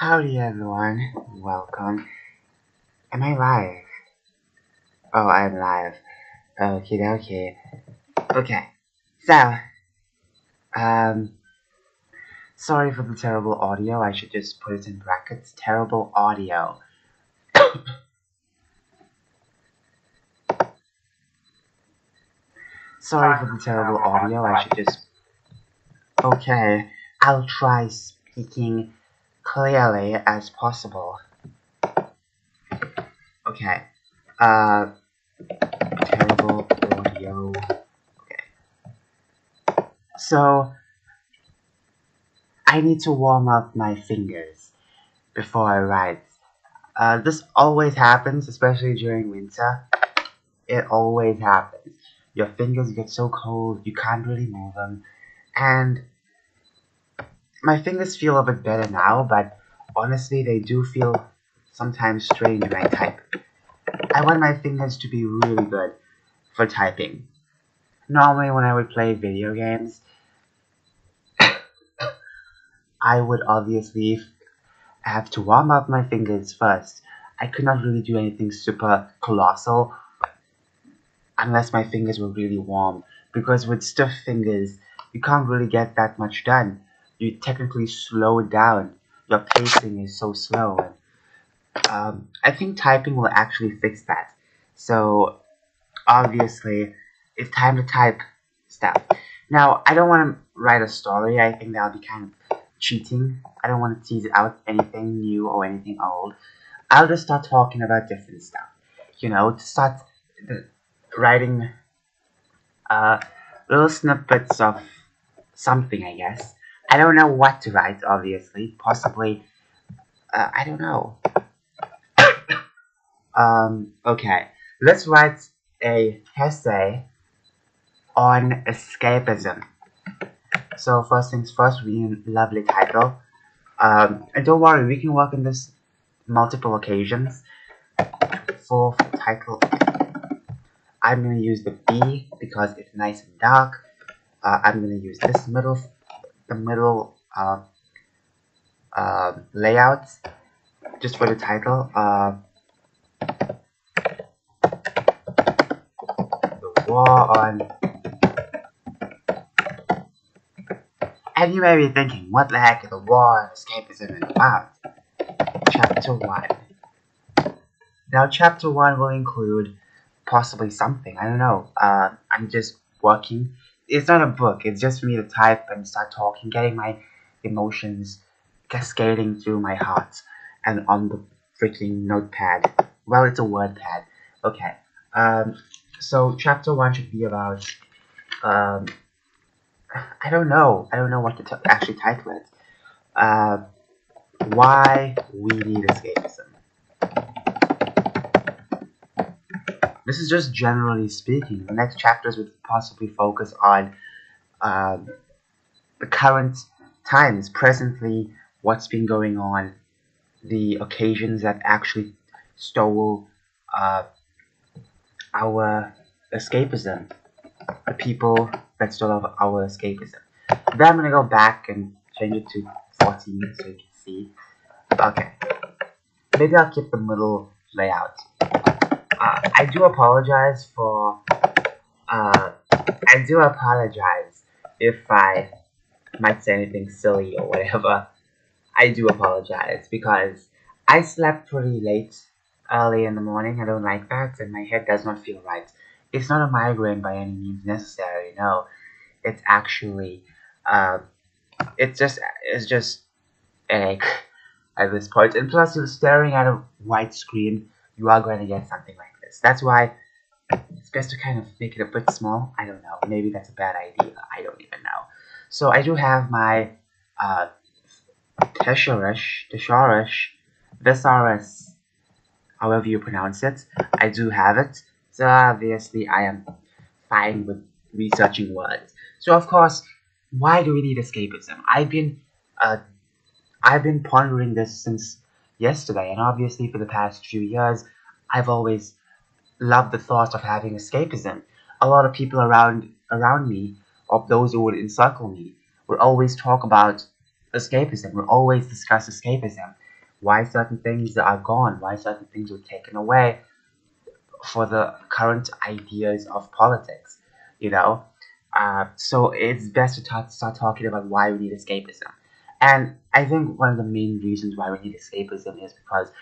Howdy everyone, welcome. Am I live? Oh, I'm live. Okay. Okay, so, um, sorry for the terrible audio. I should just put it in brackets. Terrible audio. Sorry for the terrible audio. I should just. Okay, I'll try speaking clearly as possible. Okay, terrible audio. Okay. So, I need to warm up my fingers before I write. This always happens, especially during winter. It always happens. Your fingers get so cold, you can't really move them. And my fingers feel a bit better now, but honestly, they do feel sometimes strange when I type. I want my fingers to be really good for typing. Normally, when I would play video games, I would obviously have to warm up my fingers first. I could not really do anything super colossal unless my fingers were really warm, because with stiff fingers you can't really get that much done. You technically slow it down. Your pacing is so slow, and I think typing will actually fix that. So obviously it's time to type stuff. Now I don't want to write a story. I think that'll be kind of cheating. I don't want to tease out anything new or anything old. I'll just start talking about different stuff. To start writing uh, little snippets of something, I guess. I don't know what to write, obviously. Possibly, I don't know. Okay. Let's write a essay on escapism. So first things first, we need a lovely title. And don't worry, we can work on this multiple occasions. For title, I'm gonna use the B because it's nice and dark. I'm gonna use this the middle layout just for the title. The war on. And you may be thinking, what the heck is the war on escapism about? Chapter 1. Now, Chapter 1 will include possibly something. I don't know. I'm just working. It's not a book. It's just for me to type and start talking, getting my emotions cascading through my heart and on the freaking notepad. Well, it's a word pad. Okay. So Chapter 1 should be about. I don't know. I don't know what to actually title it. Why we need escapism. This is just generally speaking. The next chapters would possibly focus on the current times, presently, what's been going on, the occasions that actually stole our escapism, the people that stole our escapism. Then I'm going to go back and change it to 14 so you can see. Okay. Maybe I'll keep the middle layout. I do apologize if I might say anything silly or whatever. I do apologize because I slept pretty late early in the morning. I don't like that, and my head does not feel right. It's not a migraine by any means necessary. No, it's actually it's just headache at this point. And plus, you're staring at a white screen. You are going to get something like this. That's why it's best to kind of make it a bit small. I don't know. Maybe that's a bad idea. I don't even know. So I do have my thesaurus, however you pronounce it. I do have it. So obviously I am fine with researching words. So of course, why do we need escapism? I've been pondering this since yesterday, and obviously for the past few years, I've always loved the thought of having escapism. A lot of people around me, or those who would encircle me, would always talk about escapism, would always discuss escapism. why certain things are gone, why certain things were taken away for the current ideas of politics, you know. So it's best to start talking about why we need escapism. And I think one of the main reasons why we need escapism is because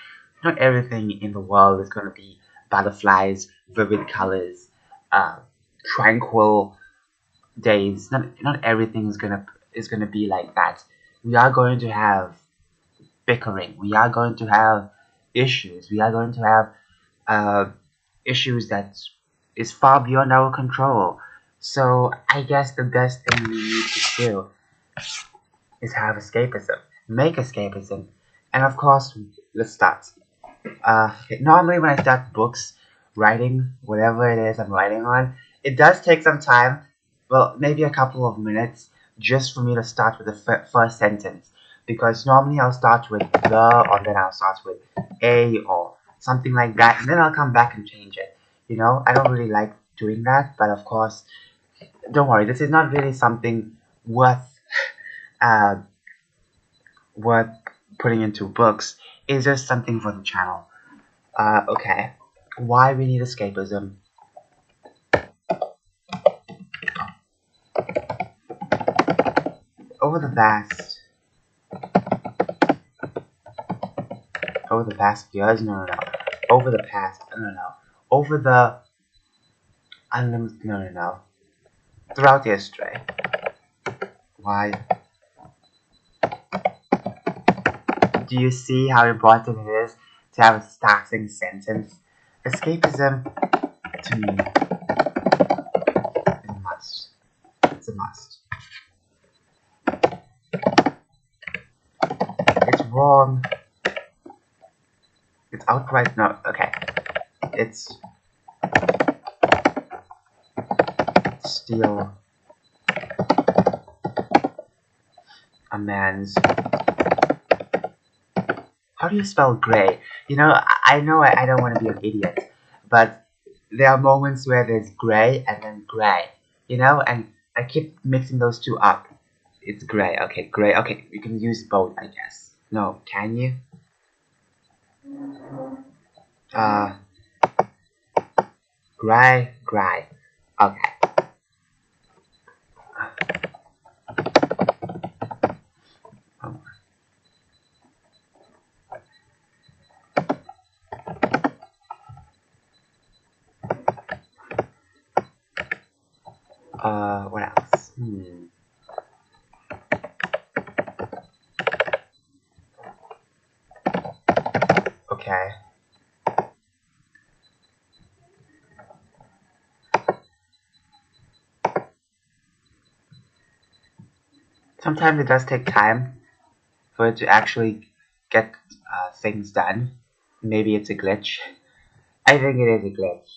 not everything in the world is going to be butterflies, vivid colors, uh, tranquil days. Not everything is gonna be like that. We are going to have bickering. We are going to have issues. We are going to have uh, issues that is far beyond our control. So I guess the best thing we need to do is have escapism, make escapism, and of course, let's start. Normally, when I start books, writing, whatever it is I'm writing on, it does take some time. Well, maybe a couple of minutes just for me to start with the first sentence. Because normally I'll start with the, or then I'll start with a, or something like that, and then I'll come back and change it. I don't really like doing that, but of course, don't worry, this is not really something worth uh, worth putting into books. It's just something for the channel. Okay. Why we need escapism? Over the past, over the past years, no. Over the past, no. Over the unlimited, no. Throughout history, why? Do you see how important it is to have a starting sentence? Escapism, to me, is a must. It's a must. It's wrong. It's outright no. Okay. It's steal a man's. How do you spell gray? I know I don't want to be an idiot, but there are moments where there's gray and then gray, and I keep mixing those two up. It's gray. Okay, gray. Okay, you can use both, I guess. No, can you? Uh, gray. Okay. What else? Okay. Sometimes it does take time for it to actually get things done. Maybe it's a glitch. I think it is a glitch.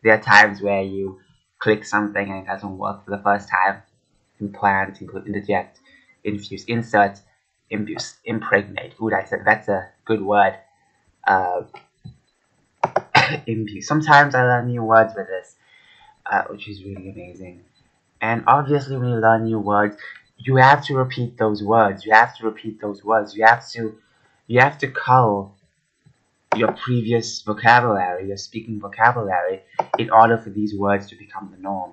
There are times where you click something and it doesn't work for the first time. Implant, interject, infuse, insert, imbue, impregnate. Ooh, that's a good word. Uh, imbue. Sometimes I learn new words with this, which is really amazing. And obviously, when you learn new words, you have to repeat those words. You have to repeat those words. You have to cull your previous vocabulary, your speaking vocabulary, in order for these words to become the norm.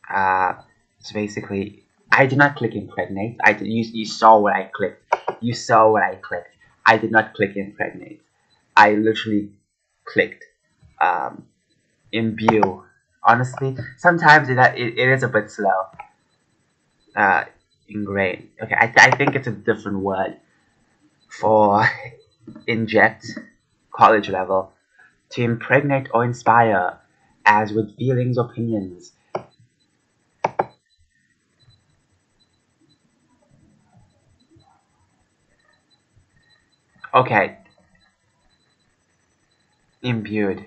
Uh, so basically, I did not click impregnate. You saw what I clicked. You saw what I clicked. I did not click impregnate. I literally clicked imbue. Honestly, sometimes it is a bit slow. Uh, ingrained. Okay, I think it's a different word for inject, college level, to impregnate or inspire, as with feelings, opinions. Okay, imbued.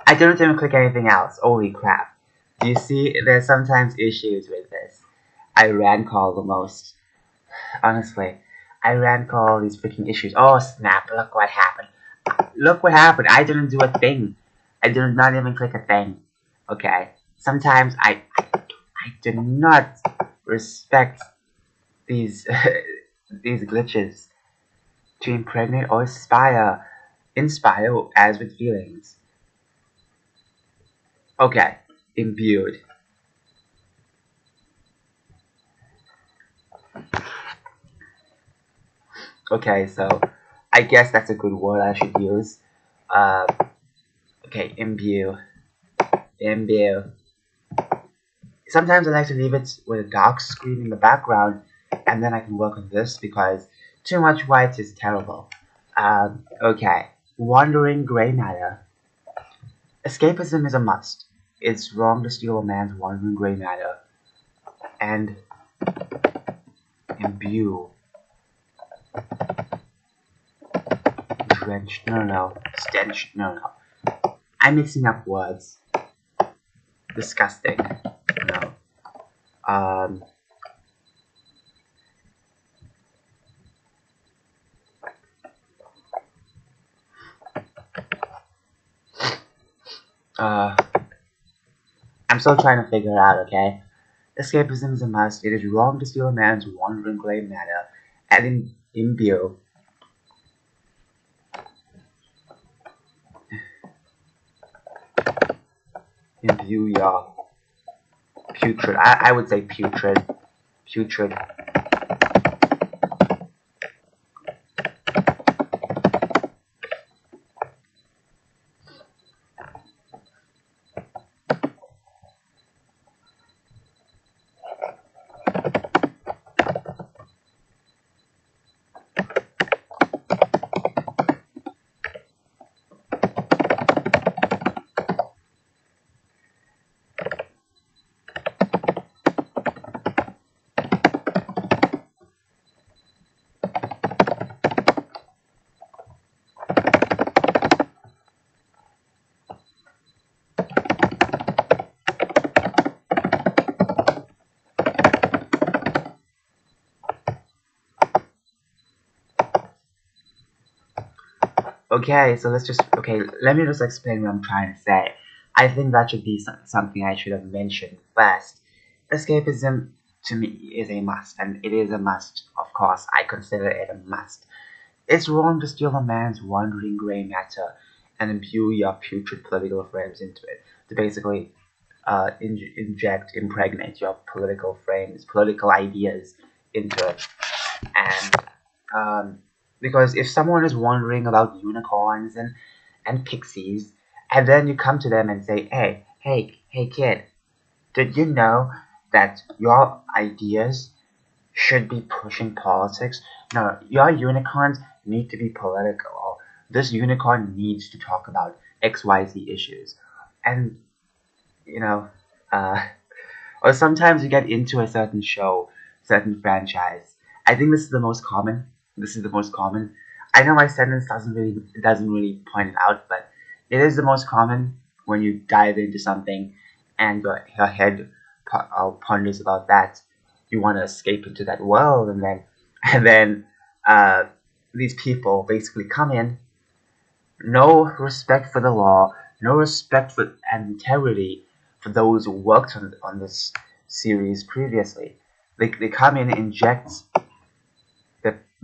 I didn't even click anything else. Holy crap. Do you see? There's sometimes issues with this. I ran call the most. Honestly, I ran call these freaking issues. Oh snap! Look what happened. Look what happened. I didn't do a thing. I did not even click a thing. Okay. Sometimes I do not respect these these glitches. To impregnate or inspire. Inspire as with feelings. Okay, imbued. Okay, so I guess that's a good word I should use. Uh, okay, imbue. Imbue. Sometimes I like to leave it with a dark screen in the background, and then I can work on this because too much white is terrible. Okay, wandering gray matter. Escapism is a must. It's wrong to steal a man's wandering gray matter and imbue, drenched. No, no, stench. No, no. I'm mixing up words. Disgusting. No. Um. Uh. I'm still trying to figure it out. Okay. Escapism is a must. It is wrong to steal a man's wandering gray matter and imbue. Imbue your putrid. I would say putrid. Putrid. Okay, so let me just explain what I'm trying to say. I think that should be something I should have mentioned first. Escapism to me is a must, and it is a must, of course. I consider it a must. It's wrong to steal a man's wandering grey matter and imbue your putrid political frames into it. To basically impregnate your political frames, political ideas into it. And because if someone is wondering about unicorns and pixies, and then you come to them and say, hey kid, did you know that your ideas should be pushing politics? No, your unicorns need to be political. This unicorn needs to talk about XYZ issues. And, you know, uh, or sometimes you get into a certain show, certain franchise. I think this is the most common. This is the most common. I know my sentence doesn't really point it out, but it is the most common when you dive into something and your head ponders about that. You want to escape into that world, and then and then uh, these people basically come in, no respect for the law, no respect for and integrity for those who worked on this series previously. They come in and inject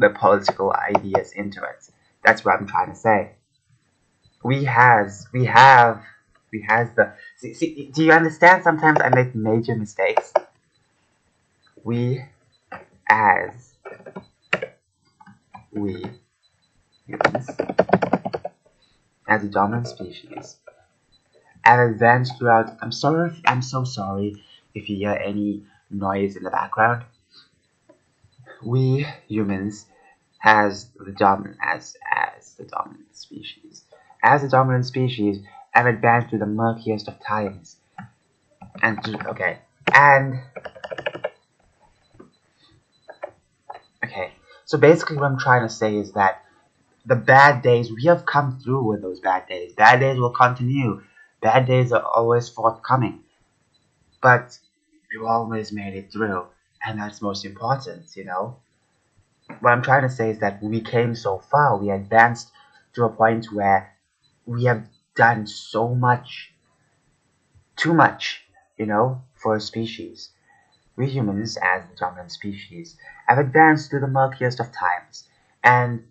the political ideas into it. That's what I'm trying to say. We has the do you understand? Sometimes I make major mistakes. We as we humans as a dominant species and advanced throughout. I'm so sorry if you hear any noise in the background. We humans as the dominant species. As the dominant species have advanced through the murkiest of times. Okay. And okay. So basically what I'm trying to say is that the bad days, we have come through with those bad days. Bad days will continue. Bad days are always forthcoming. But we've always made it through. And that's most important, you know? What I'm trying to say is that we came so far. We advanced to a point where we have done so much, too much, for a species. We humans, as the dominant species, have advanced through the murkiest of times. And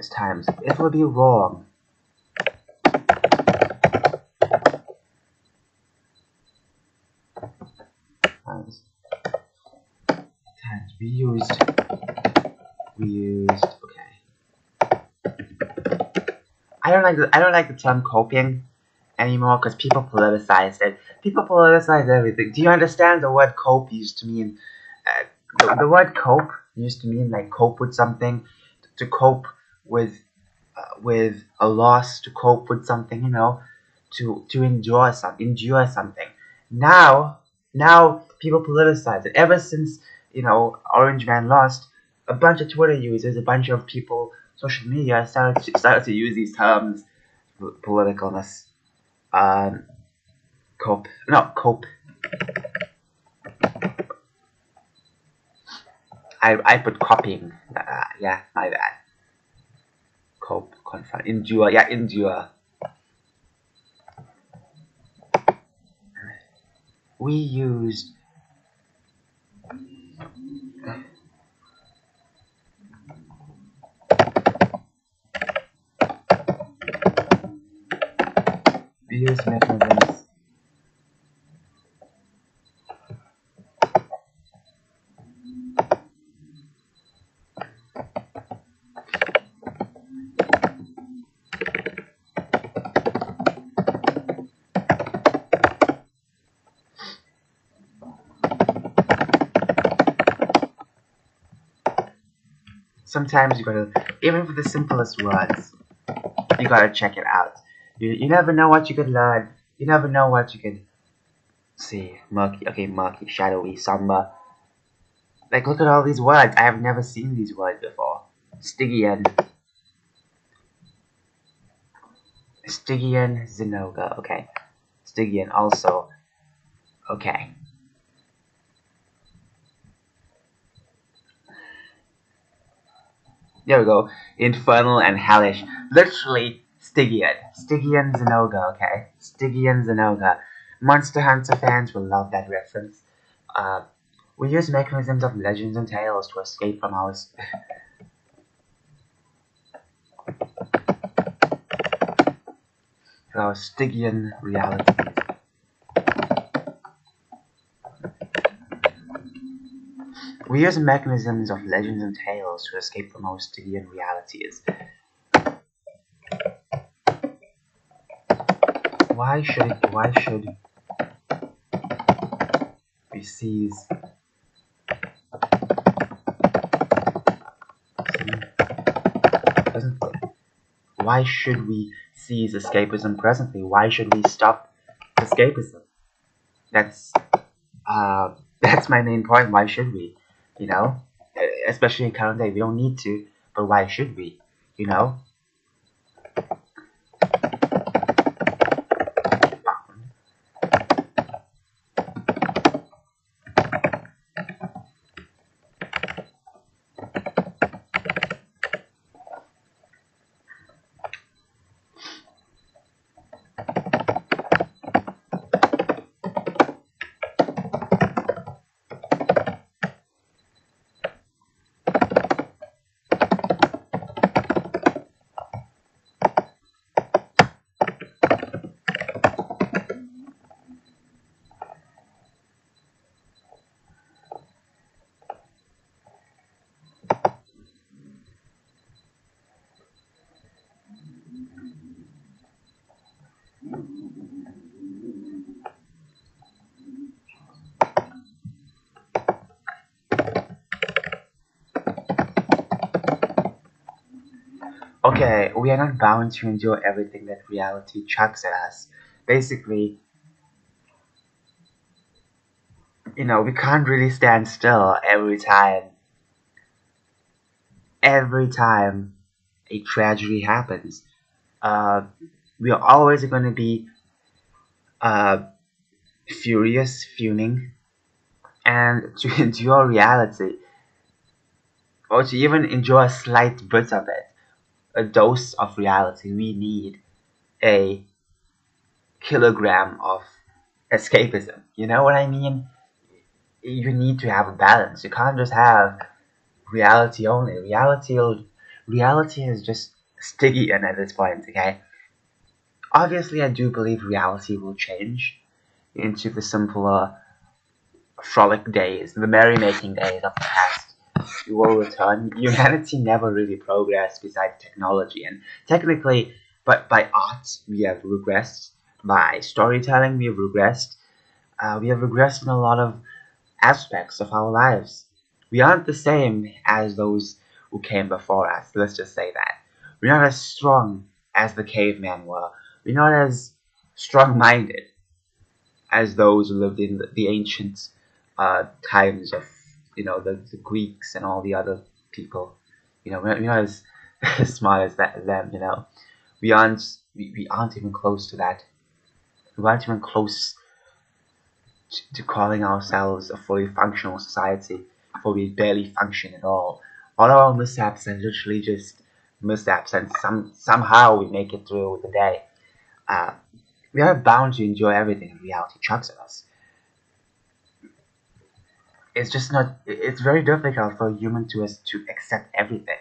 minus times. It will be wrong. Times. We used. Okay. I don't like the term coping anymore because people politicize it. People politicize everything. Do you understand the word cope used to mean? The word cope used to mean like cope with something, to cope with a loss, to cope with something, to endure something. Now, people politicize it. Ever since Orange Man lost, a bunch of Twitter users, a bunch of people, social media started to use these terms, politicalness, um, cope. I put copying. Yeah, my bad. Cope, confront, endure. Yeah, endure. We used mechanisms. Sometimes you gotta, even for the simplest words, you gotta check it out. You never know what you could learn. You never know what you could see. Murky, okay, murky, shadowy, somber. Like, look at all these words. I have never seen these words before. Stygian. Stygian Zenoga. Okay. Stygian also. Okay. There we go. Infernal and hellish. Literally, Stygian. Stygian Zenoga, okay? Stygian Zenoga. Monster Hunter fans will love that reference. We use mechanisms of legends and tales to escape from our Stygian realities. We use mechanisms of legends and tales to escape from our Stygian realities. Why should we seize presently? Why should we seize escapism presently? Why should we stop escapism? That's that's my main point. Why should we? You know, especially in current day, we don't need to, but why should we? You know. Okay, we are not bound to endure everything that reality chucks at us. Basically, we can't really stand still every time a tragedy happens. Uh, we are always going to be uh, furious, fuming, and to endure reality, or to even enjoy a slight bit of it, a dose of reality, we need a kilogram of escapism. You know what I mean? You need to have a balance. You can't just have reality only. reality is just sticky in at this point, okay? Obviously, I do believe reality will change into the simpler, frolic days, the merrymaking days of the past. It will return. Humanity never really progressed besides technology, and technically, but by art, we have regressed. By storytelling, we have regressed. We have regressed in a lot of aspects of our lives. We aren't the same as those who came before us, let's just say that. We're not as strong as the cavemen were. We're not as strong minded as those who lived in the ancient times of, the Greeks and all the other people. We're not as, as smart as them. We aren't even close to that. We aren't even close to calling ourselves a fully functional society, for we barely function at all. All our mishaps are literally just mishaps, and somehow we make it through the day. Uh, we are bound to enjoy everything reality chucks at us. It's just not. It's very difficult for a human to accept everything.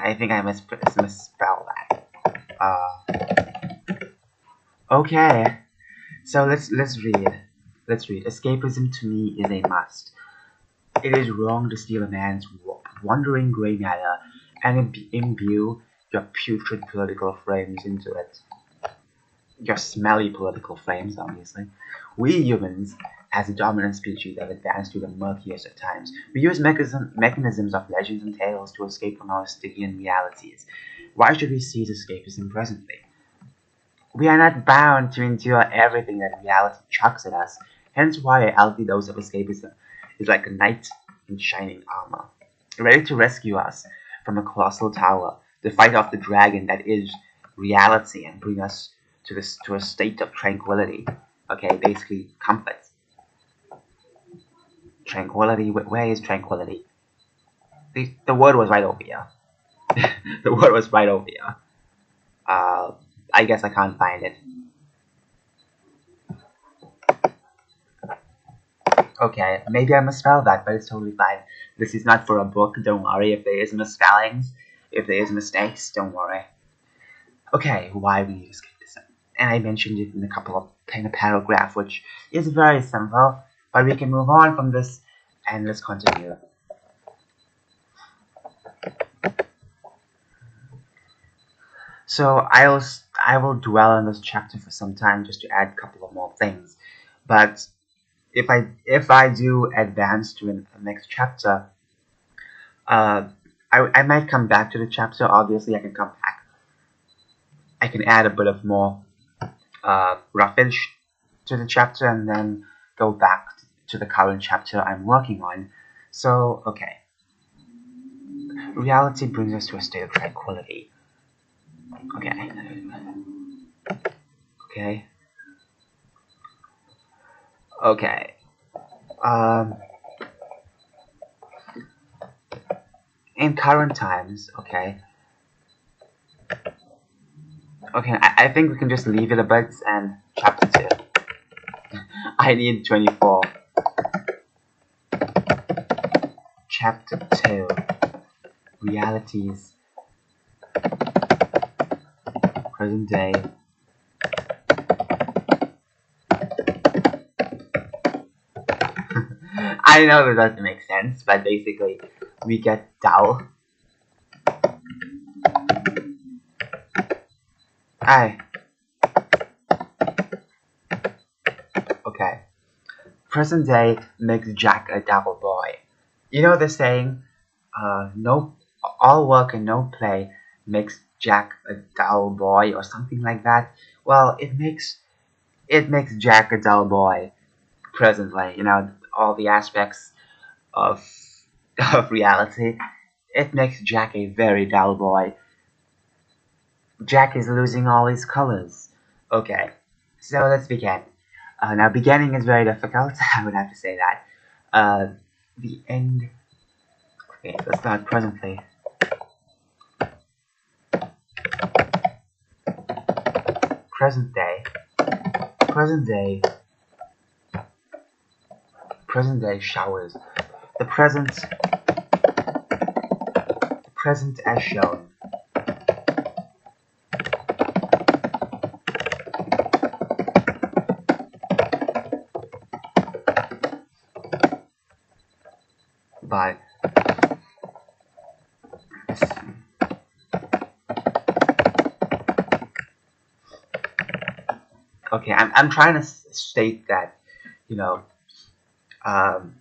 I think I misspelled that. Okay. So let's read. Let's read. Escapism to me is a must. It is wrong to steal a man's wandering grey matter and imbue your putrid political frames into it. Your smelly political frames, obviously. We humans, as a dominant species, have advanced to the murkiest of times. We use mechanisms of legends and tales to escape from our Stygian realities. Why should we cease escapism presently? We are not bound to endure everything that reality chucks at us, hence why a healthy dose of escapism is like a knight in shining armor, ready to rescue us from a colossal tower, to fight off the dragon that is reality and bring us to a state of tranquility. Okay, basically comfort. Tranquility, where is tranquility? The word was right over here. The word was right over here. Uh, I guess I can't find it. Okay, maybe I misspelled that, but it's totally fine. This is not for a book, don't worry. If there is misspellings, if there is mistakes, don't worry. Okay, why we need escapism. And I mentioned it in in a paragraph, which is very simple, but we can move on from this and let's continue. So I will dwell on this chapter for some time just to add a couple of more things. But if I do advance to the next chapter, uh, I might come back to the chapter. Obviously, I can come back. I can add a bit of more roughage to the chapter and then go back to the current chapter I'm working on. So, okay. Reality brings us to a state of tranquility. Okay. Okay. Okay. Um, in current times, okay. Okay, I think we can just leave it a bit and chapter 2. I need 24. Chapter 2. Realities. Present day. I know that doesn't make sense, but basically, we get dull. Aye. Okay. Present day makes Jack a dull boy. You know the saying, no, all work and no play makes Jack a dull boy or something like that. Well, it makes Jack a dull boy presently. You know, all the aspects of of reality. It makes Jack a very dull boy. Jack is losing all his colors. Okay, so let's begin. Now, beginning is very difficult. I would have to say that. Uh, the end. Okay, let's start presently. Present day. Present day. Present day showers. The present as shown. By okay, I'm trying to state that, you know, um,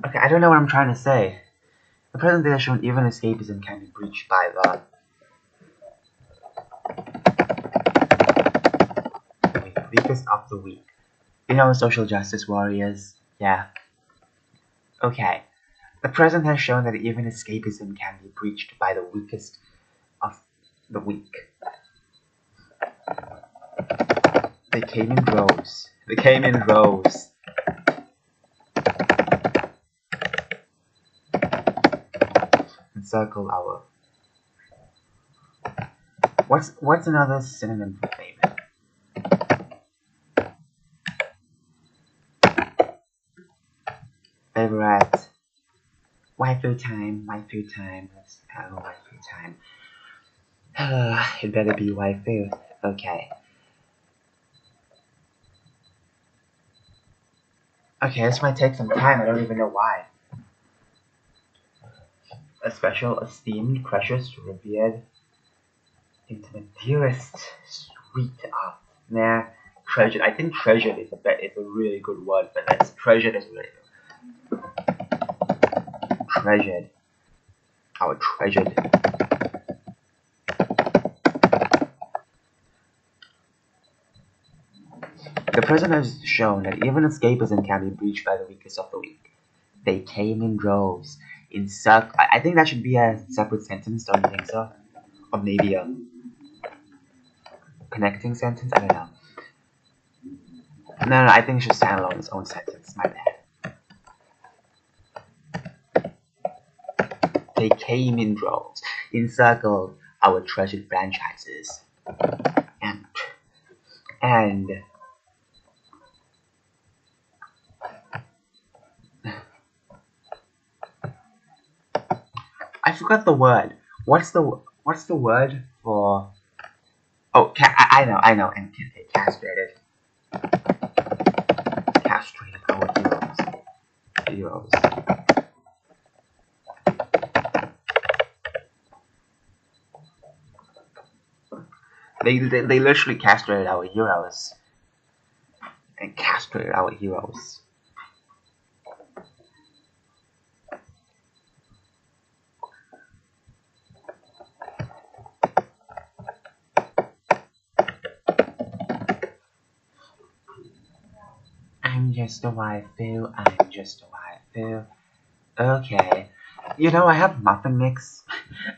okay, I don't know what I'm trying to say. The present day has shown even escapism can be breached by the weakest of the weak. You know, social justice warriors. Yeah. Okay. The present has shown that even escapism can be breached by the weakest of the weak. They came in droves. They came in droves. Encircle our. What's another synonym for favorite? Favorite. Waifu time. Waifu time. Let's have a waifu time. It better be waifu. Okay. Okay, this might take some time. I don't even know why. A special, esteemed, precious, revered, intimate, dearest, sweet. Nah, treasured. I think treasured is a really good word for this. Treasured is really treasured. Our treasured. The present has shown that even escapism can be breached by the weakest of the weak. They came in droves. I think that should be a separate sentence, don't you think so? Or maybe a connecting sentence? I don't know. No, I think it should stand alone its own sentence. My bad. They came in droves, encircled our treasured franchises, and I forgot the word. What's the word for? Oh, I know, and castrated our heroes. They literally castrated our heroes and castrated our heroes. I'm just a waifu. I'm just a waifu. Okay. You know, I have muffin mix.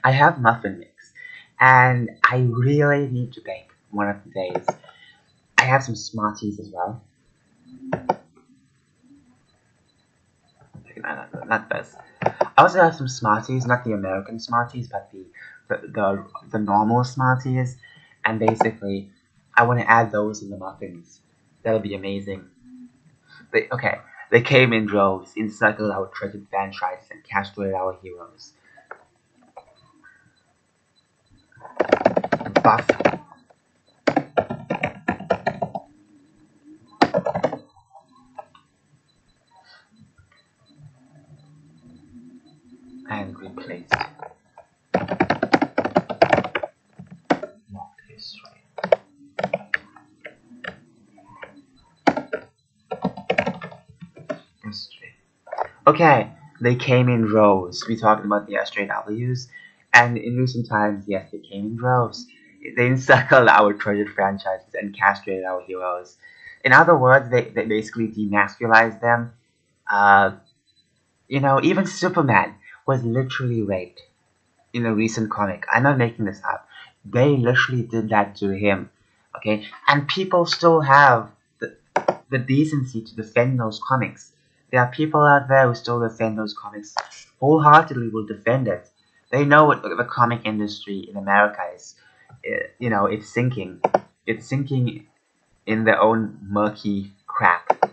I have muffin mix, and I really need to bake one of the days. I have some Smarties as well. Not this. I also have some Smarties, not the American Smarties, but the normal Smarties. And basically, I want to add those in the muffins. That'll be amazing. They came in droves, encircled our treasured franchises, and castrated our heroes. Buff. Okay, they came in rows. We talked about the SJWs, and in recent times, yes, they came in rows. They encircled our treasured franchises and castrated our heroes. In other words, they basically demasculized them. Uh, even Superman was literally raped in a recent comic. I'm not making this up. They literally did that to him. Okay, and people still have the decency to defend those comics. There are people out there who still defend those comics, wholeheartedly will defend it. They know what the comic industry in America is. It's sinking. It's sinking in their own murky crap.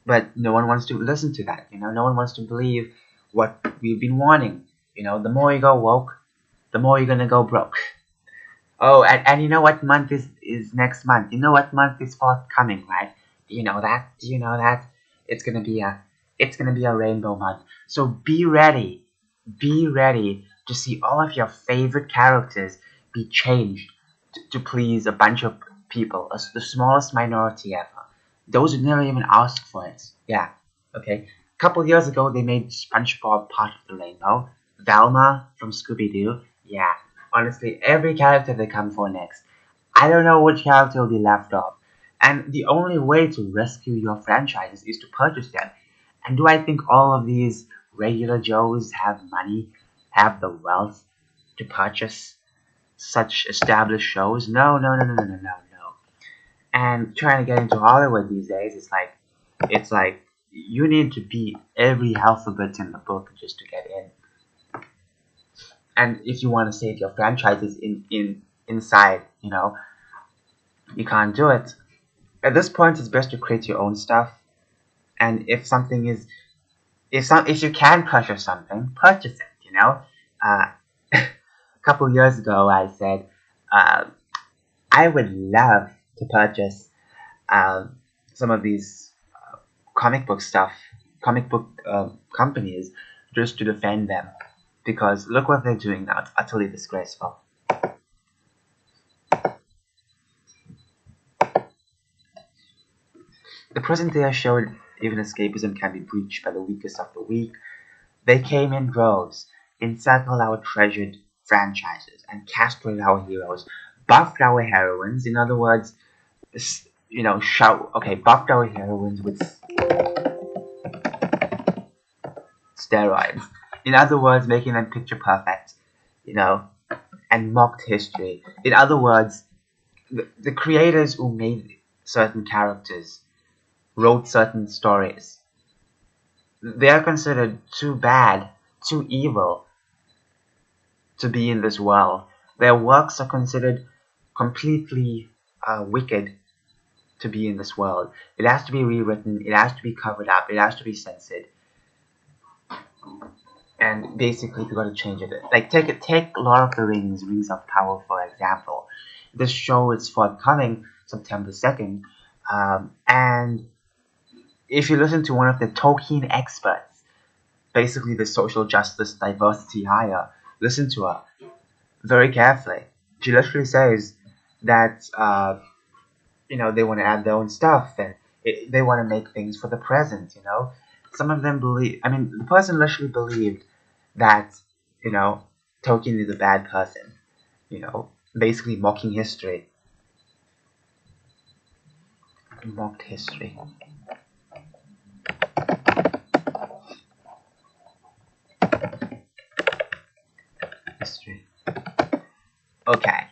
But no one wants to listen to that. No one wants to believe what we've been warning. The more you go woke, the more you're gonna go broke. Oh, and you know what month is next month? You know what month is forthcoming, right? Do you know that? Do you know that? It's gonna be a rainbow month. So be ready. Be ready to see all of your favorite characters be changed to please a bunch of people, the smallest minority ever. Those who never even asked for it. Yeah. Okay. A couple years ago, they made SpongeBob part of the rainbow. Velma from Scooby Doo. Yeah. Honestly, every character they come for next. I don't know which character will be left off. And the only way to rescue your franchises is to purchase them. And do I think all of these regular Joes have money, have the wealth to purchase such established shows? No, no, no, no, no, no, no, no. And trying to get into Hollywood these days, it's like you need to be every alphabet in the book just to get in. And if you want to save your franchises inside, you can't do it. At this point, it's best to create your own stuff. And if something is, if you can purchase something, purchase it. A couple years ago, I said uh, I would love to purchase some of these comic book stuff, comic book companies, just to defend them. Because look what they're doing now. It's utterly disgraceful. The present day showed even escapism can be breached by the weakest of the weak. They came in droves, encircled our treasured franchises, and castrated our heroes, buffed our heroines. In other words, buffed our heroines with steroids. In other words, making them picture perfect, you know, and mocked history. In other words, the creators who made certain characters wrote certain stories. They are considered too bad, too evil to be in this world. Their works are considered completely wicked to be in this world. It has to be rewritten, it has to be covered up, it has to be censored. And basically, we got to change it. Like take Lord of the Rings, Rings of Power, for example. This show is forthcoming September 2nd, and if you listen to one of the Tolkien experts, basically the social justice diversity hire, listen to her very carefully. She literally says that they want to add their own stuff and they want to make things for the present. Some of them believe. I mean, the person literally believed that you know Tolkien is a bad person. Basically mocking history. Mocked history. History. Okay.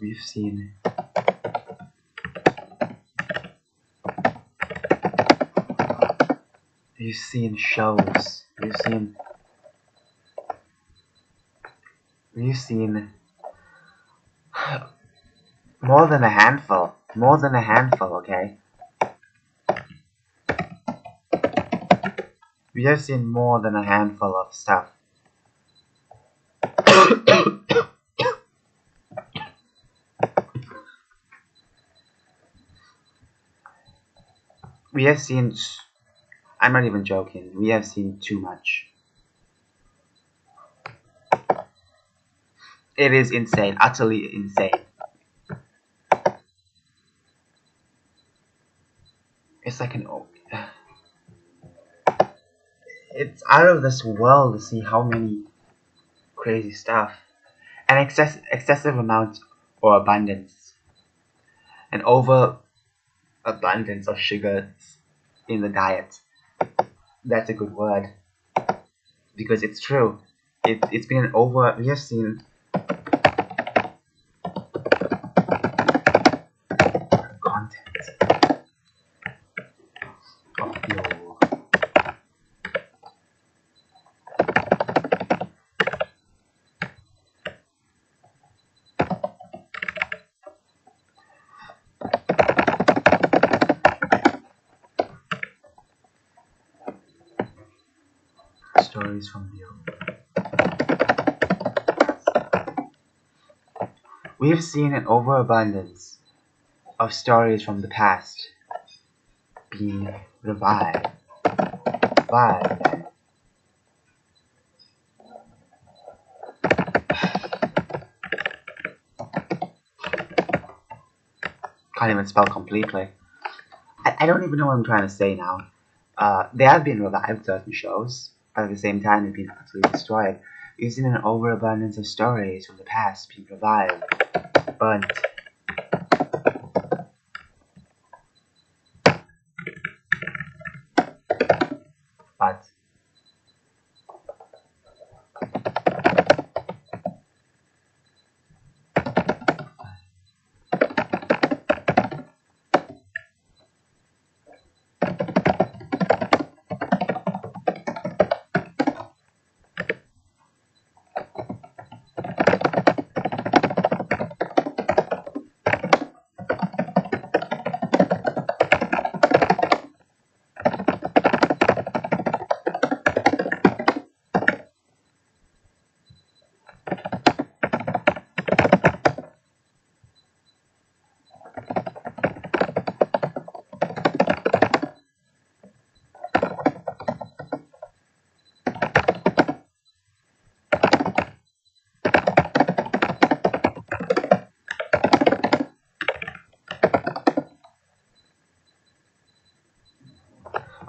We've seen. We've seen shows. We've seen more than a handful. More than a handful. Okay. We have seen more than a handful of stuff. We have seen. I'm not even joking. We have seen too much. It is insane. Utterly insane. It's like an It's out of this world to see how many crazy stuff. An excessive amount or abundance. An overabundance of sugars in the diet. That's a good word. Because it's true. It's been an over. We have seen content of your stories from the old. We have seen an overabundance of stories from the past being revived. Revived. Can't even spell completely. I don't even know what I'm trying to say now. They have been revived, certain shows, but at the same time they've been utterly destroyed. We've seen an overabundance of stories from the past being revived, burnt. But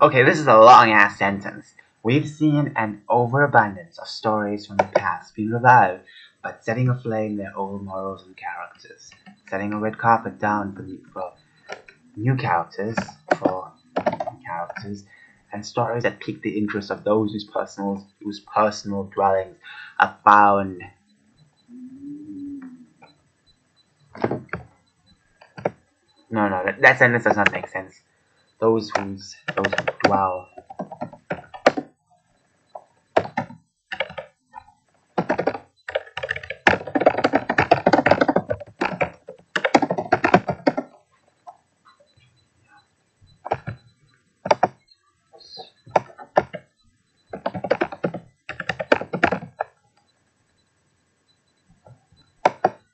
okay, this is a long ass sentence. We've seen an overabundance of stories from the past being revived, but setting aflame their old morals and characters, setting a red carpet down for new characters, and stories that pique the interest of those whose personal dwellings are found. No, that sentence does not make sense. Those who dwell.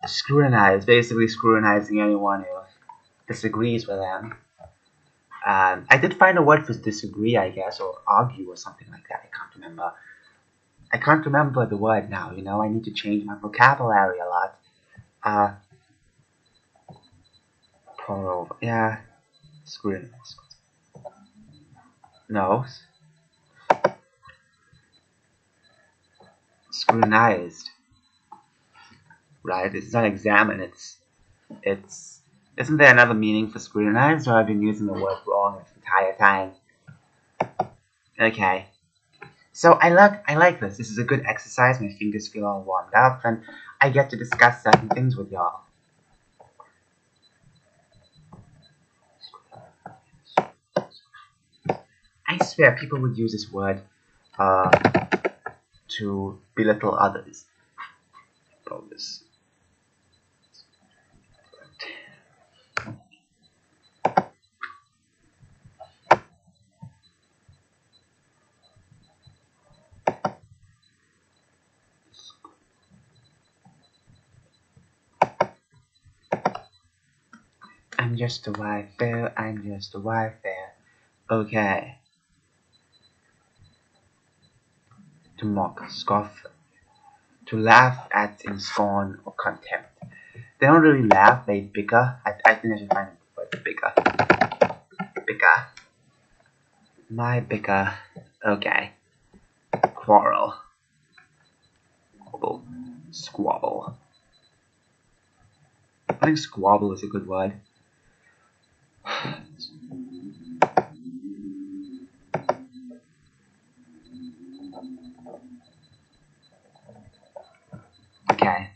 Scrutinize, basically scrutinizing anyone who disagrees with them. I did find a word for disagree, I guess, or argue or something like that. I can't remember the word now. I need to change my vocabulary a lot. Uh, pour over. Yeah, scrutinize. No, scrutinized. Right? It's not examine. It's. Isn't there another meaning for scrutinized, or I've been using the word wrong this entire time? Okay. So I like this. This is a good exercise. My fingers feel all warmed up, and I get to discuss certain things with y'all. I swear people would use this word uh, to belittle others. Bogus. I'm just a wife there. I'm just a wife there. Okay. To mock, scoff, to laugh at in scorn or contempt. They don't really laugh, they bicker. I think I should find a word for bicker. Bicker. My bicker. Okay. Quarrel. Squabble. Squabble. I think squabble is a good word. Okay.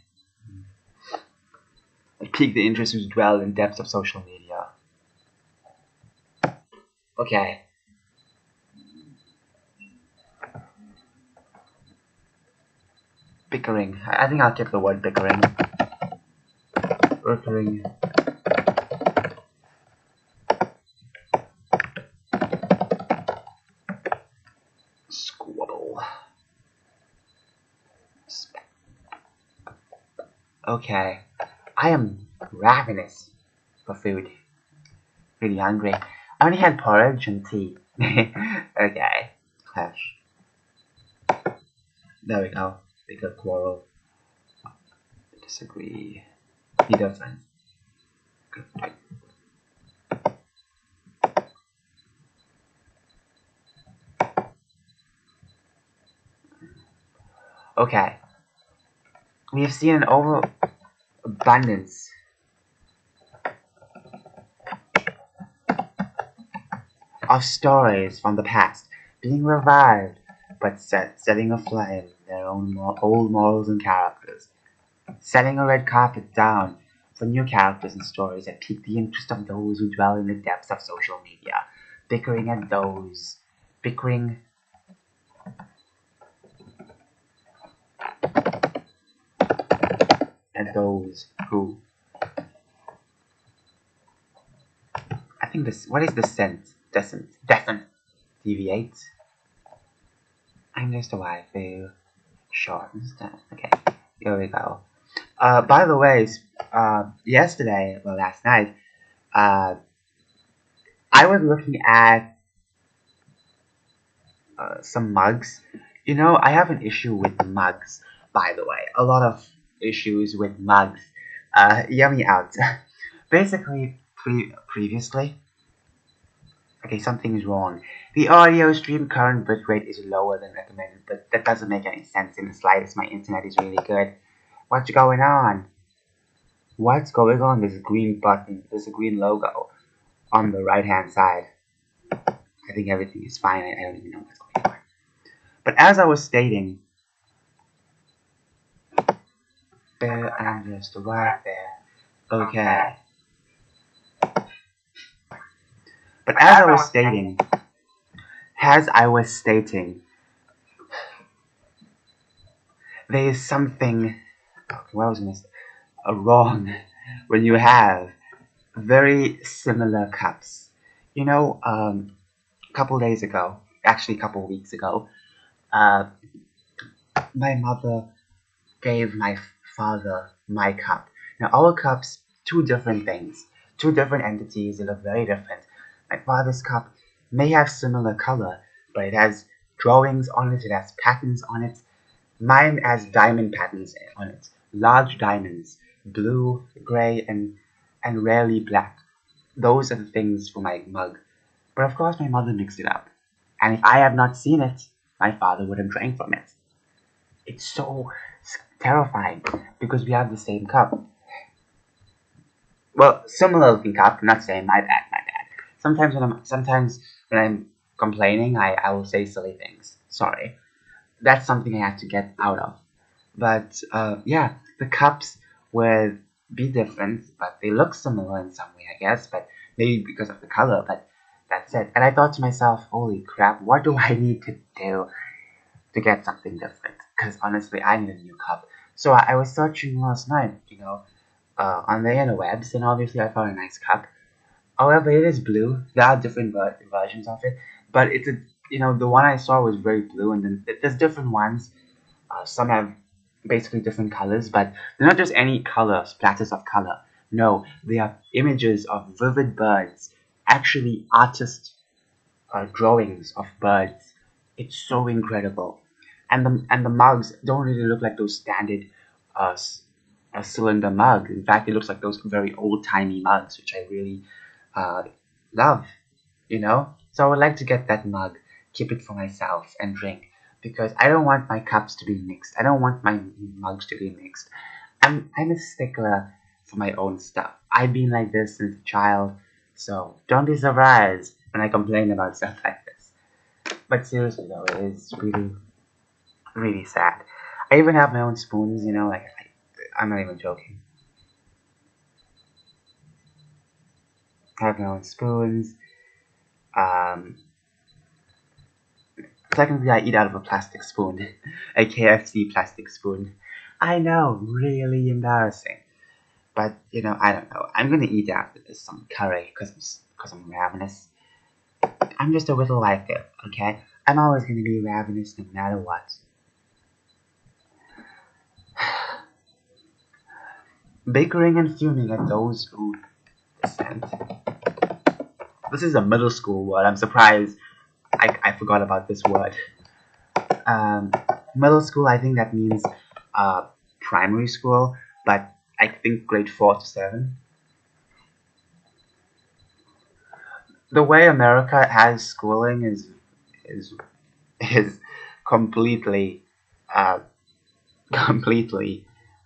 Pique the interest who's dwell in depths of social media. Okay. Bickering. I think I'll keep the word bickering. Bickering. Squabble. Okay. I am ravenous for food. Really hungry. I only had porridge and tea. Okay. Hash. There we go. Bigger quarrel. Disagree. Be different. Good. Okay. We have seen an overabundance of stories from the past being revived, but setting aflame their own old morals and characters, setting a red carpet down for new characters and stories that pique the interest of those who dwell in the depths of social media, bickering at those, bickering at those who. I think this. What is descent? Descent. Deviate. I'm just a waifu. Short and stuff. Okay, here we go. By the way, yesterday, well, last night, uh, I was looking at some mugs. You know, I have an issue with mugs, by the way. A lot of issues with mugs. Hear me out. Basically, previously, okay, something is wrong. The audio stream current bitrate is lower than recommended, but that doesn't make any sense in the slightest. My internet is really good. What's going on? What's going on? There's a green button. There's a green logo on the right hand side. I think everything is fine. I don't even know what's going on. But as I was stating, there I'm just right there. Okay. But as I was stating, there is something. What was this? Wrong when you have very similar cups. You know, a couple days ago, actually a couple weeks ago, uh, my mother gave my father my cup. Now, our cups, two different things, two different entities, they look very different. My father's cup may have similar color, but it has drawings on it, it has patterns on it. Mine has diamond patterns on it, large diamonds, blue, gray, and rarely black. Those are the things for my mug. But of course, my mother mixed it up. And if I had not seen it, my father would have drank from it. It's so terrifying because we have the same cup. Well, similar looking cup, not same. My bad, my bad. Sometimes when I'm complaining, I will say silly things. Sorry, that's something I have to get out of. But yeah, the cups will be different, but they look similar in some way, I guess. But maybe because of the color. But that's it. And I thought to myself, holy crap, what do I need to do to get something different? Because honestly, I need a new cup. So I was searching last night, on the interwebs, and obviously I found a nice cup. However, it is blue. There are different versions of it, but the one I saw was very blue, and then there's different ones. Some have basically different colors, but they're not just any color, splatters of color. No, they are images of vivid birds, actually artist drawings of birds. It's so incredible, and the mugs don't really look like those standard uh, cylinder mug. In fact, it looks like those very old timey mugs, which I really uh, love. So I would like to get that mug, keep it for myself, and drink. because I don't want my cups to be mixed. I don't want my mugs to be mixed. I'm a stickler for my own stuff. I've been like this since a child, so don't be surprised when I complain about stuff like this. But seriously though, it is really, really sad. I even have my own spoons, like I'm not even joking. I have my own spoons. Um, Technically, I eat out of a plastic spoon, a KFC plastic spoon. I know, really embarrassing. But I don't know. I'm gonna eat after this some curry because I'm ravenous. I'm just a little like it, okay? I'm always gonna be ravenous no matter what. Bickering and fuming at those who dissent. This is a middle school word. I'm surprised I forgot about this word. Um, Middle school, I think that means primary school, but I think grade 4 to 7. The way America has schooling is is completely uh, completely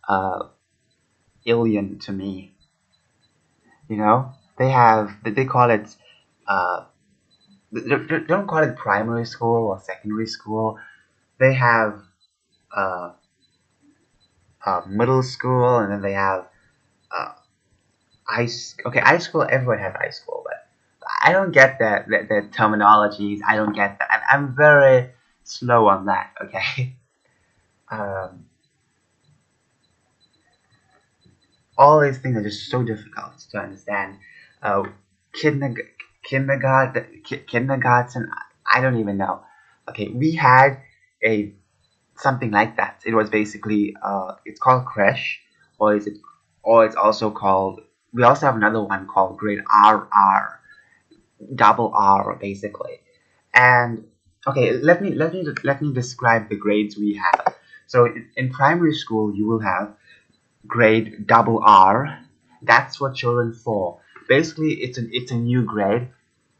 uh, alien to me. They call it uh, they don't call it primary school or secondary school. They have uh, middle school, and then they have uh, okay, high school. Everyone has high school, but I don't get the terminologies. I don't get that. I'm very slow on that. Okay. um, all these things are just so difficult to understand. Uh, kinderg- kindergarten, I don't even know. Okay, we had a something like that. It was basically it's called creche, or is it, or it's also called. We also have another one called grade RR, double R basically. And okay, let me describe the grades we have. So in primary school, you will have grade double R. That's what children for. Basically, it's a new grade.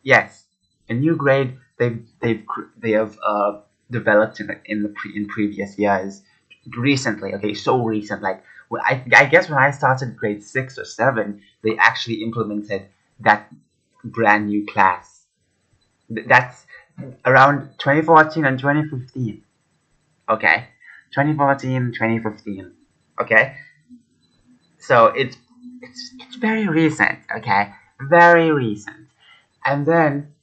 Yes, a new grade they have developed in previous years, recently. Okay, so recent. Like I guess when I started grade 6 or 7, they actually implemented that brand new class. That's around 2014 and 2015. Okay, 2014, 2015. Okay, so it's very recent, okay, very recent. And then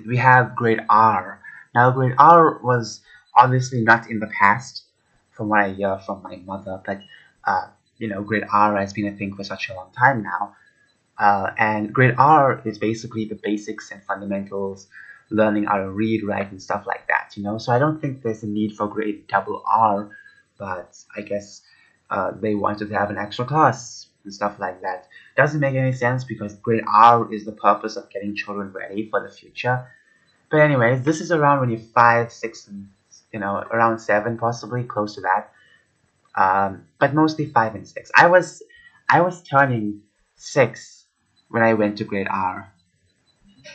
we have grade R. Now grade R was obviously not in the past, from what I hear from my mother, but grade R has been a thing for such a long time now. And grade R is basically the basics and fundamentals, learning how to read, write, and stuff like that. So I don't think there's a need for grade double R, but I guess they wanted to have an extra class and stuff like that. Doesn't make any sense because grade R is the purpose of getting children ready for the future. But anyways, this is around when you're 5, 6, and around 7, possibly close to that. But mostly 5 and 6. I was turning 6 when I went to grade R.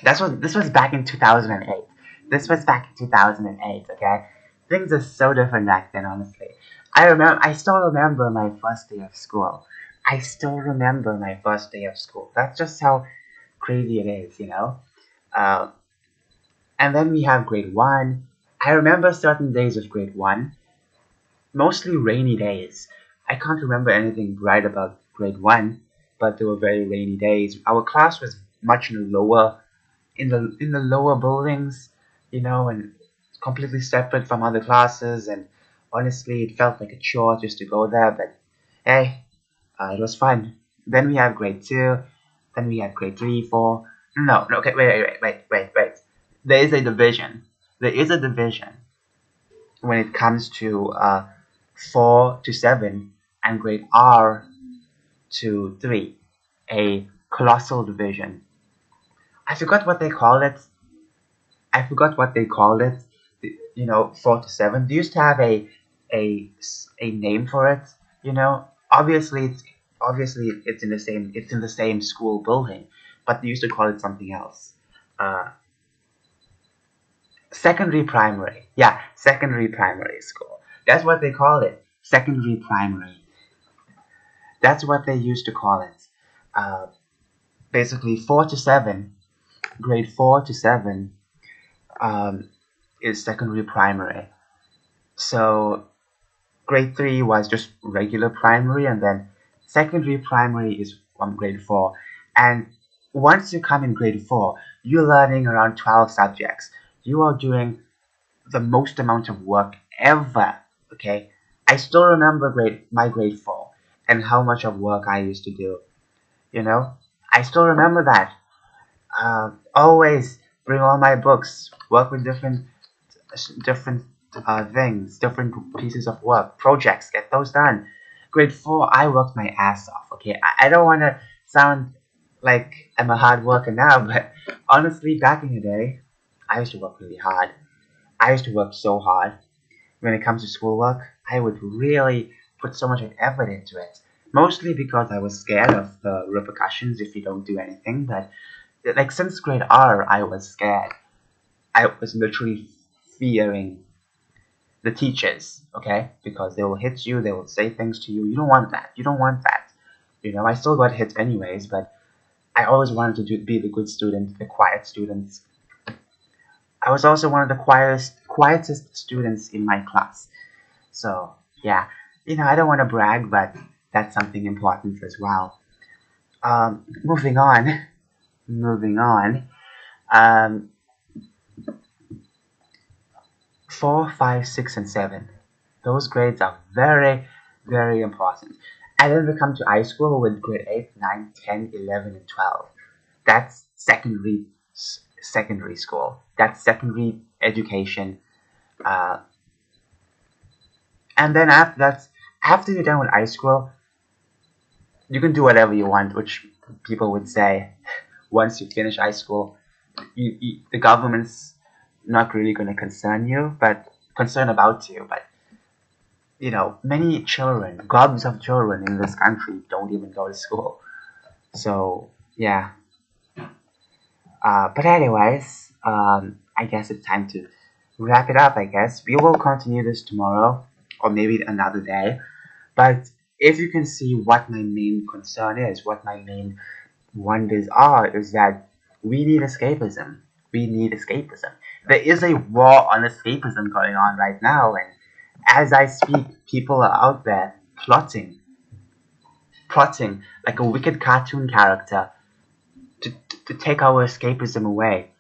This was back in 2008. This was back in 2008. Okay, things are so different back then. Honestly, I still remember my first day of school. I still remember my first day of school. That's just how crazy it is. Uh, and then we have grade 1. I remember certain days of grade 1, mostly rainy days. I can't remember anything bright about grade 1, but there were very rainy days. Our class was much lower, in the lower buildings, and completely separate from other classes. And honestly, it felt like a chore just to go there. But hey, it was fun. Then we have grade 2. Then we have grade 3, 4. No, no. Okay, wait. There is a division. There is a division when it comes to 4 to 7 and grade R to 3, a colossal division. I forgot what they call it. I forgot what they called it. 4 to 7. They used to have a name for it. Obviously it's in the same school building, but they used to call it something else. Uh, Secondary primary. Yeah, secondary primary school. That's what they call it. Secondary primary. That's what they used to call it. Uh, Basically, 4 to 7, grade 4 to 7, um, is secondary primary. So grade 3 was just regular primary, and then secondary primary is from grade 4. And once you come in grade 4, you're learning around 12 subjects. You are doing the most amount of work ever. Okay, I still remember grade 4 and how much of work I used to do. You know, I still remember that. Always bring all my books, work with different things, different pieces of work, projects, get those done. Grade 4, I worked my ass off. Okay, I don't want to sound like I'm a hard worker now, but honestly, back in the day, I used to work really hard. I used to work so hard. When it comes to schoolwork, I would really put so much effort into it. Mostly because I was scared of the repercussions if you don't do anything. But like since grade R, I was scared. I was literally fearing the teachers, okay? Because they will hit you, they will say things to you. You don't want that. You don't want that. I still got hit anyways, but I always wanted to be the good student, the quiet student. I was also one of the quietest students in my class. So yeah, I don't want to brag, but that's something important as well. Moving on, moving on. Um, 4, 5, 6, and 7. Those grades are very, very important. And then we come to high school with grade 8, 9, 10, 11, and 12. That's secondary school. That's secondary education. Uh, and then after you're done with high school, you can do whatever you want, which people would say once you finish high school, the government's not really going to concern about you. But many children, gobs of children in this country don't even go to school. So yeah. But anyways, I guess it's time to wrap it up. I guess we will continue this tomorrow or maybe another day. But if you can see what my main concern is, what my main wonders are, is that we need escapism. We need escapism. There is a war on escapism going on right now, and as I speak, people are out there plotting like a wicked cartoon character to take our escapism away.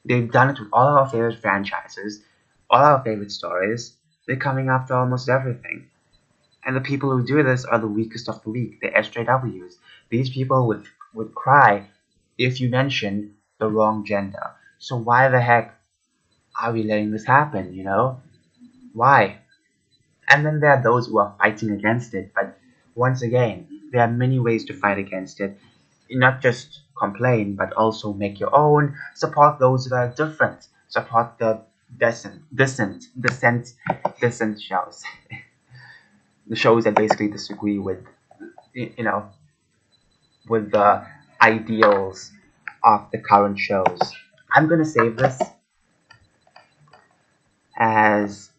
They've done it with all our favorite franchises, all our favorite stories. They're coming after almost everything. And the people who do this are the weakest of the weak, the SJWs. These people would cry if you mention the wrong gender. So why the heck are we letting this happen? Why? And then there are those who are fighting against it. But once again, there are many ways to fight against it. Not just complain, but also make your own. Support those that are different. Support the dissent shows. The shows that basically disagree you know, with the ideals of the current shows. I'm gonna save this as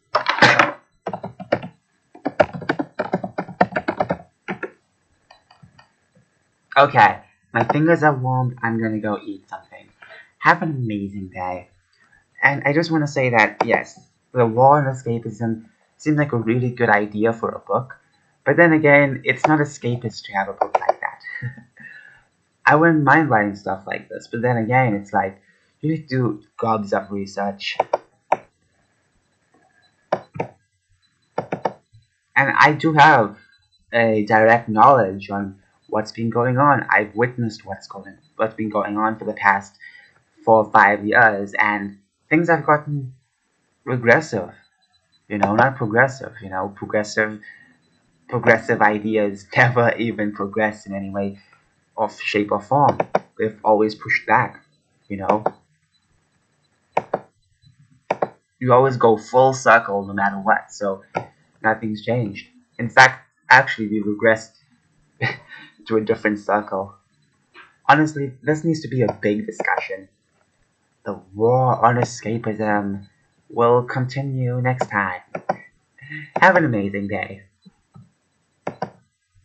okay. My fingers are warm. I'm gonna go eat something. Have an amazing day. And I just want to say that yes, the war on escapism seems like a really good idea for a book. But then again, it's not escapist to have a book like that. I wouldn't mind writing stuff like this, but then again, it's like you need to do gobs of research. And I do have a direct knowledge on what's been going on. I've witnessed what's been going on for the past 4 or 5 years, and things have gotten regressive. Not progressive. Progressive ideas never even progress in any way of shape or form. They've always pushed back. You know, you always go full circle no matter what. So nothing's changed. In fact, actually, we regressed to a different circle. Honestly, this needs to be a big discussion. The war on escapism. We'll continue next time. Have an amazing day.